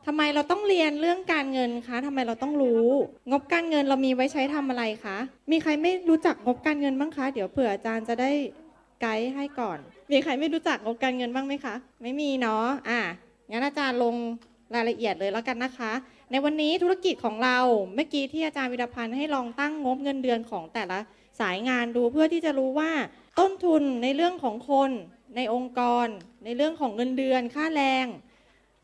ทำไมเราต้องเรียนเรื่องการเงินคะทำไมเราต้องรู้ งบการเงินเรามีไว้ใช้ทำอะไรคะ มีใครไม่รู้จักงบการเงินบ้างคะ เดี๋ยวเผื่ออาจารย์จะได้ไกด์ให้ก่อน มีใครไม่รู้จักงบการเงินบ้างไหมคะ ไม่มีเนาะงั้นอาจารย์ลงรายละเอียดเลยแล้วกันนะคะ ในวันนี้ธุรกิจของเรา เมื่อกี้ที่อาจารย์วิรพันธ์ให้ลองตั้งงบเงินเดือนของแต่ละสายงานดูเพื่อที่จะรู้ว่าต้นทุนในเรื่องของคนในองค์กร ในเรื่องของเงินเดือนค่าแรง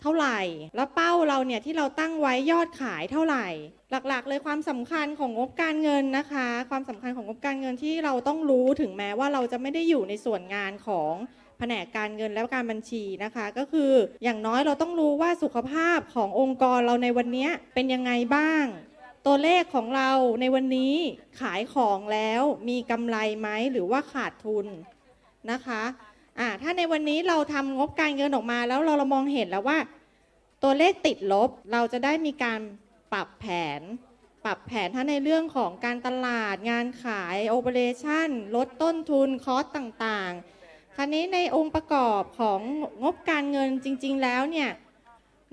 เท่าไหร่แล้วเป้าเราเนี่ยที่เราตั้งไว้ยอดขายเท่าไหร่หลักๆเลยความสำคัญของงบการเงินนะคะความสำคัญของงบการเงินที่เราต้องรู้ถึงแม้ว่าเราจะไม่ได้อยู่ในส่วนงานของแผนกการเงินและการบัญชีนะคะก็คืออย่างน้อยเราต้องรู้ว่าสุขภาพขององค์กรเราในวันนี้เป็นยังไงบ้างตัวเลขของเราในวันนี้ขายของแล้วมีกำไรไหมหรือว่าขาดทุนนะคะถ้าในวันนี้เราทำงบการเงินออกมาแล้วเรามองเห็นแล้วว่าตัวเลขติดลบเราจะได้มีการปรับแผนถ้าในเรื่องของการตลาดงานขายโอเปอเรชั่นลดต้นทุนคอสต่างๆคราวนี้ในองค์ประกอบของงบการเงินจริงๆแล้วเนี่ย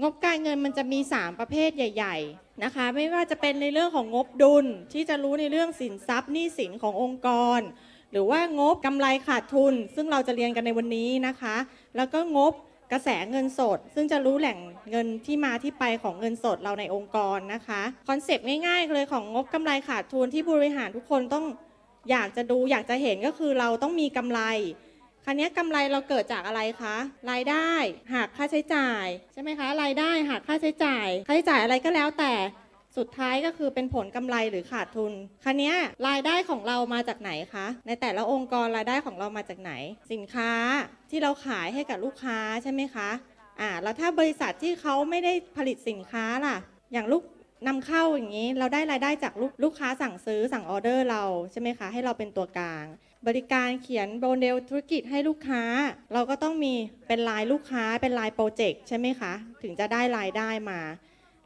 งบการเงินมันจะมี3ประเภทใหญ่ๆนะคะไม่ว่าจะเป็นในเรื่องของงบดุลที่จะรู้ในเรื่องสินทรัพย์หนี้สินขององค์กรหรือว่างบกำไรขาดทุนซึ่งเราจะเรียนกันในวันนี้นะคะแล้วก็งบกระแสเงินสดซึ่งจะรู้แหล่งเงินที่มาที่ไปของเงินสดเราในองค์กรนะคะคอนเซปต์ง่ายๆเลยของงบกำไรขาดทุนที่บริหารทุกคนต้องอยากจะดูอยากจะเห็นก็คือเราต้องมีกำไรคราวนี้กำไรเราเกิดจากอะไรคะรายได้หักค่าใช้จ่ายใช่ไหมคะรายได้หักค่าใช้จ่ายอะไรก็แล้วแต่สุดท้ายก็คือเป็นผลกำไรหรือขาดทุนคราวนี้รายได้ของเรามาจากไหนคะในแต่ละองค์กรรายได้ของเรามาจากไหนสินค้าที่เราขายให้กับลูกค้าใช่ไหมคะแล้วถ้าบริษัทที่เขาไม่ได้ผลิตสินค้าล่ะอย่างลูกนำเข้าอย่างนี้เราได้รายได้จากลูกค้าสั่งซื้อสั่งออเดอร์เราใช่ไหมคะให้เราเป็นตัวกลางบริการเขียนโมเดลธุรกิจให้ลูกค้าเราก็ต้องมีเป็นรายลูกค้าเป็นรายโปรเจกต์ใช่ไหมคะถึงจะได้รายได้มา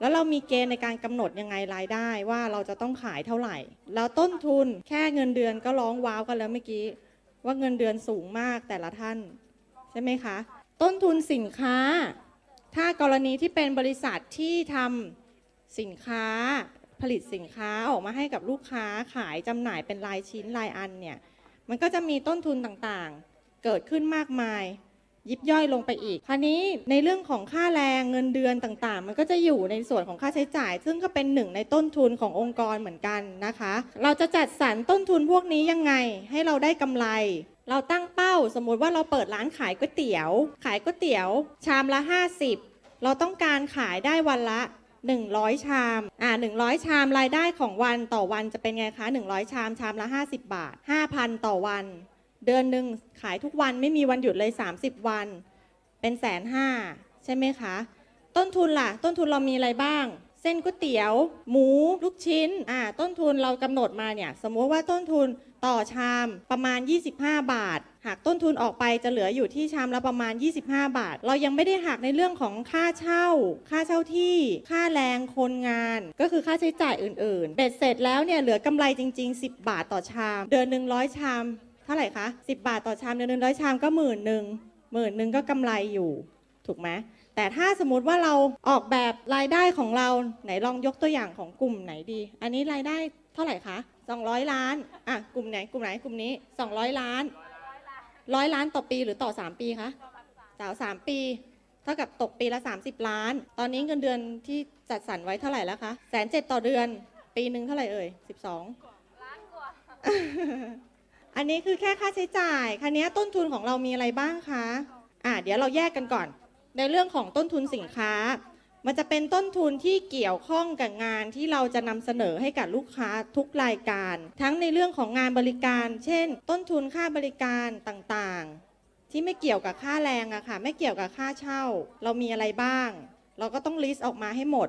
แล้วเรามีเกณฑ์ในการกำหนดยังไงรายได้ว่าเราจะต้องขายเท่าไหร่แล้วต้นทุนแค่เงินเดือนก็ร้องว้าวกันแล้วเมื่อกี้ว่าเงินเดือนสูงมากแต่ละท่านใช่ไหมคะต้นทุนสินค้าถ้ากรณีที่เป็นบริษัทที่ทำสินค้าผลิตสินค้าออกมาให้กับลูกค้าขายจำหน่ายเป็นรายชิ้นรายอันเนี่ยมันก็จะมีต้นทุนต่างๆเกิดขึ้นมากมายยิบย่อยลงไปอีกคราวนี้ในเรื่องของค่าแรงเงินเดือนต่างๆมันก็จะอยู่ในส่วนของค่าใช้จ่ายซึ่งก็เป็นหนึ่งในต้นทุนขององค์กรเหมือนกันนะคะเราจะจัดสรรต้นทุนพวกนี้ยังไงให้เราได้กำไรเราตั้งเป้าสมมุติว่าเราเปิดร้านขายก๋วยเตี๋ยวชามละ50เราต้องการขายได้วันละ100ชาม100ชามรายได้ของวันต่อวันจะเป็นไงคะ100ชามละ50บาท 5,000 ต่อวันเดือนหนึ่งขายทุกวันไม่มีวันหยุดเลย30วันเป็น150,000ใช่ไหมคะต้นทุนล่ะต้นทุนเรามีอะไรบ้างเส้นก๋วยเตี๋ยวหมูลูกชิ้นต้นทุนเรากำหนดมาเนี่ยสมมติว่าต้นทุนต่อชามประมาณ25บาทหากต้นทุนออกไปจะเหลืออยู่ที่ชามละประมาณ25บาทเรายังไม่ได้หักในเรื่องของค่าเช่าที่ค่าแรงคนงานก็คือค่าใช้จ่ายอื่นๆเบ็ดเสร็จแล้วเนี่ยเหลือกำไรจริงๆ10บาทต่อชามเดือนหนึ่ง100ชามเท่าไหร่คะ10บาทต่อชามเดือนหนึ่ง100ชามก็10,000ก็กำไรอยู่ถูกไหมแต่ถ้าสมมุติว่าเราออกแบบรายได้ของเราไหนลองยกตัวอย่างของกลุ่มไหนดีอันนี้รายได้เท่าไหร่คะ200ล้านกลุ่มไหนกลุ่มนี้200ล้าน100ล้านต่อปีหรือต่อ3ปีคะต่อ3ปีเท่ากับตกปีละ30ล้านตอนนี้เงินเดือนที่จัดสรรไว้เท่าไหร่แล้วคะ170,000ต่อเดือนปีหนึ่งเท่าไหร่เอ่ย12ล้านกว่าอันนี้คือแค่ค่าใช้จ่ายคราวนี้ต้นทุนของเรามีอะไรบ้างคะเดี๋ยวเราแยกกันก่อนในเรื่องของต้นทุนสินค้ามันจะเป็นต้นทุนที่เกี่ยวข้องกับงานที่เราจะนำเสนอให้กับลูกค้าทุกรายการทั้งในเรื่องของงานบริการเช่นต้นทุนค่าบริการต่างๆที่ไม่เกี่ยวกับค่าแรงค่ะไม่เกี่ยวกับค่าเช่าเรามีอะไรบ้างเราก็ต้องลิสต์ออกมาให้หมด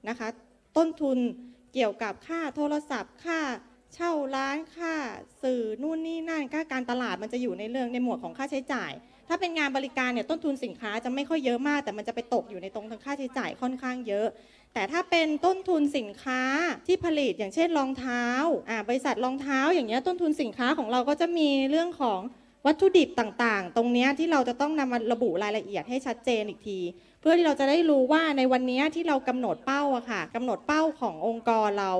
นะคะต้นทุนเกี่ยวกับค่าโทรศัพท์ค่าเช่าร้านค่าสื่อนู่นนี่นั่นค่าการตลาดมันจะอยู่ในเรื่องในหมวดของค่าใช้จ่ายถ้าเป็นงานบริการเนี่ยต้นทุนสินค้าจะไม่ค่อยเยอะมากแต่มันจะไปตกอยู่ในตรงทางค่าใช้จ่ายค่อนข้างเยอะแต่ถ้าเป็นต้นทุนสินค้าที่ผลิตอย่างเช่นรองเท้าบริษัทรองเท้าอย่างเงี้ยต้นทุนสินค้าของเราก็จะมีเรื่องของ วัตถุดิบต่างๆตรงนี้ที่เราจะต้องนำมาระบุรายละเอียดให้ชัดเจนอีกที เพื่อที่เราจะได้รู้ว่าในวันนี้ที่เรากำหนดเป้าอะค่ะกำหนดเป้าขององค์กรเรา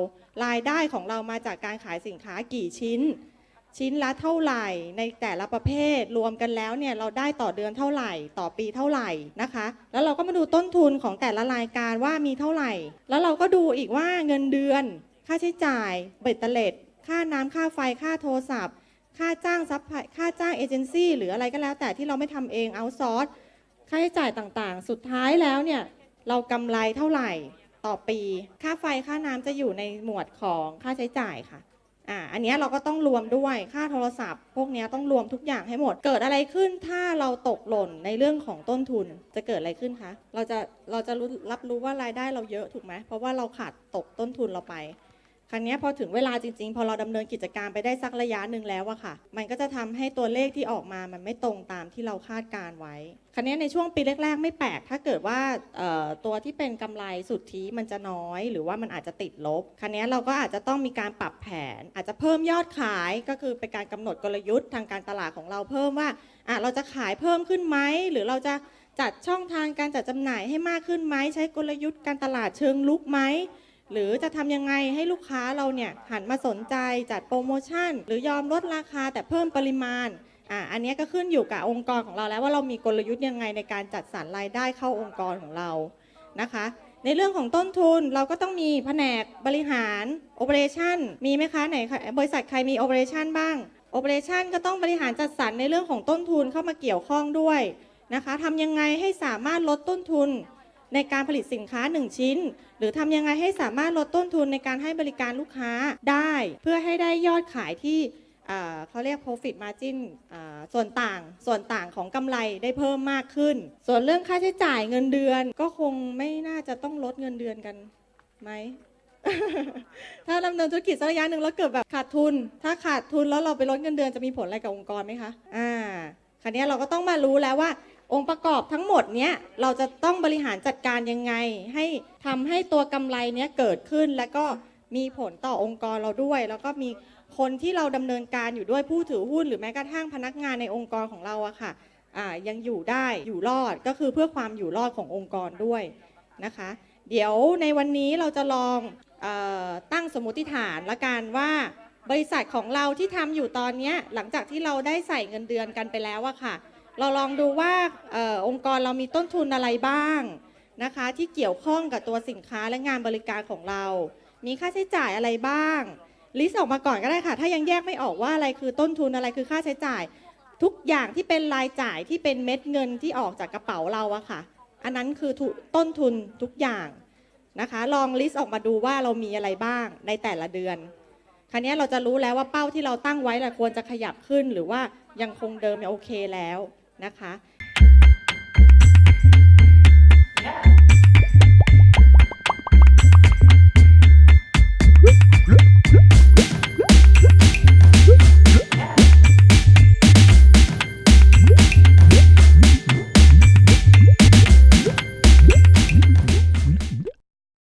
รายได้ของเรามาจากการขายสินค้ากี่ชิ้นละเท่าไหร่ในแต่ละประเภทรวมกันแล้วเนี่ยเราได้ต่อเดือนเท่าไหร่ต่อปีเท่าไหร่นะคะแล้วเราก็มาดูต้นทุนของแต่ละรายการว่ามีเท่าไหร่แล้วเราก็ดูอีกว่าเงินเดือนค่าใช้จ่ายเบ็ดเตล็ดค่าน้ำค่าไฟค่าโทรศัพท์ค่าจ้างซัพพลายค่าจ้างเอเจนซี่หรืออะไรก็แล้วแต่ที่เราไม่ทำเองเอาซอร์สค่าใช้จ่ายต่างๆสุดท้ายแล้วเนี่ยเรากำไรเท่าไหร่ต่อปีค่าไฟค่าน้ำจะอยู่ในหมวดของค่าใช้จ่ายค่ะอันนี้เราก็ต้องรวมด้วยค่าโทรศัพท์พวกนี้ต้องรวมทุกอย่างให้หมดเกิดอะไรขึ้นถ้าเราตกหล่นในเรื่องของต้นทุนจะเกิดอะไรขึ้นคะเราจะรับรู้ว่ารายได้เราเยอะถูกไหมเพราะว่าเราขาดตกต้นทุนเราไปครั้งนี้พอถึงเวลาจริงๆพอเราดำเนินกิจการไปได้สักระยะหนึ่งแล้วอะค่ะมันก็จะทำให้ตัวเลขที่ออกมามันไม่ตรงตามที่เราคาดการไว้ครั้งนี้ในช่วงปีแรกๆไม่แปลกถ้าเกิดว่าตัวที่เป็นกำไรสุทธิมันจะน้อยหรือว่ามันอาจจะติดลบครั้งนี้เราก็อาจจะต้องมีการปรับแผนอาจจะเพิ่มยอดขายก็คือเป็นการกำหนดกลยุทธ์ทางการตลาดของเราเพิ่มว่าเราจะขายเพิ่มขึ้นไหมหรือเราจะจัดช่องทางการจัดจำหน่ายให้มากขึ้นไหมใช้กลยุทธ์การตลาดเชิงลุกไหมหรือจะทำยังไงให้ลูกค้าเราเนี่ยหันมาสนใจจัดโปรโมชั่นหรือยอมลดราคาแต่เพิ่มปริมาณอันนี้ก็ขึ้นอยู่กับองค์กรของเราแล้วว่าเรามีกลยุทธ์ยังไงในการจัดสรรรายได้เข้าองค์กรของเรานะคะในเรื่องของต้นทุนเราก็ต้องมีแผนกบริหารโอเปอเรชั่นมีไหมคะไหนบริษัทใครมีโอเปอเรชั่นบ้างโอเปอเรชั่นก็ต้องบริหารจัดสรรในเรื่องของต้นทุนเข้ามาเกี่ยวข้องด้วยนะคะทำยังไงให้สามารถลดต้นทุนในการผลิตสินค้า1ชิ้นหรือทำยังไงให้สามารถลดต้นทุนในการให้บริการลูกค้าได้เพื่อให้ได้ยอดขายที่เขาเรียก profit margin ส่วนต่างของกำไรได้เพิ่มมากขึ้นส่วนเรื่องค่าใช้จ่ายเงินเดือนก็คงไม่น่าจะต้องลดเงินเดือนกันไหม ถ้าดำเนินธุรกิจสักระยะหนึ่งแล้วเกิดแบบขาดทุนถ้าขาดทุนแล้วเราไปลดเงินเดือนจะมีผลอะไรกับองค์กรไหมคะคราวนี้เราก็ต้องมารู้แล้วว่าองค์ประกอบทั้งหมดเนี้ยเราจะต้องบริหารจัดการยังไงให้ทำให้ตัวกำไรเนี้ยเกิดขึ้นแล้วก็มีผลต่อองค์กรเราด้วยแล้วก็มีคนที่เราดำเนินการอยู่ด้วยผู้ถือหุ้นหรือแม้กระทั่งพนักงานในองค์กรของเราอะค่ะยังอยู่ได้อยู่รอดก็คือเพื่อความอยู่รอดขององค์กรด้วยนะคะเดี๋ยวในวันนี้เราจะลองตั้งสมมติฐานละกันว่าบริษัทของเราที่ทำอยู่ตอนนี้หลังจากที่เราได้ใส่เงินเดือนกันไปแล้วอะค่ะเราลองดูว่าองค์กรเรามีต้นทุนอะไรบ้างนะคะที่เกี่ยวข้องกับตัวสินค้าและงานบริการของเรามีค่าใช้จ่ายอะไรบ้างลิสต์ออกมาก่อนก็ได้ค่ะถ้ายังแยกไม่ออกว่าอะไรคือต้นทุนอะไรคือค่าใช้จ่ายทุกอย่างที่เป็นรายจ่ายที่เป็นเม็ดเงินที่ออกจากกระเป๋าเราอะค่ะอันนั้นคือต้นทุนทุกอย่างนะคะลองลิสต์ออกมาดูว่าเรามีอะไรบ้างในแต่ละเดือนคราวนี้เราจะรู้แล้วว่าเป้าที่เราตั้งไว้ควรจะขยับขึ้นหรือว่ายังคงเดิมโอเคแล้วนะคะ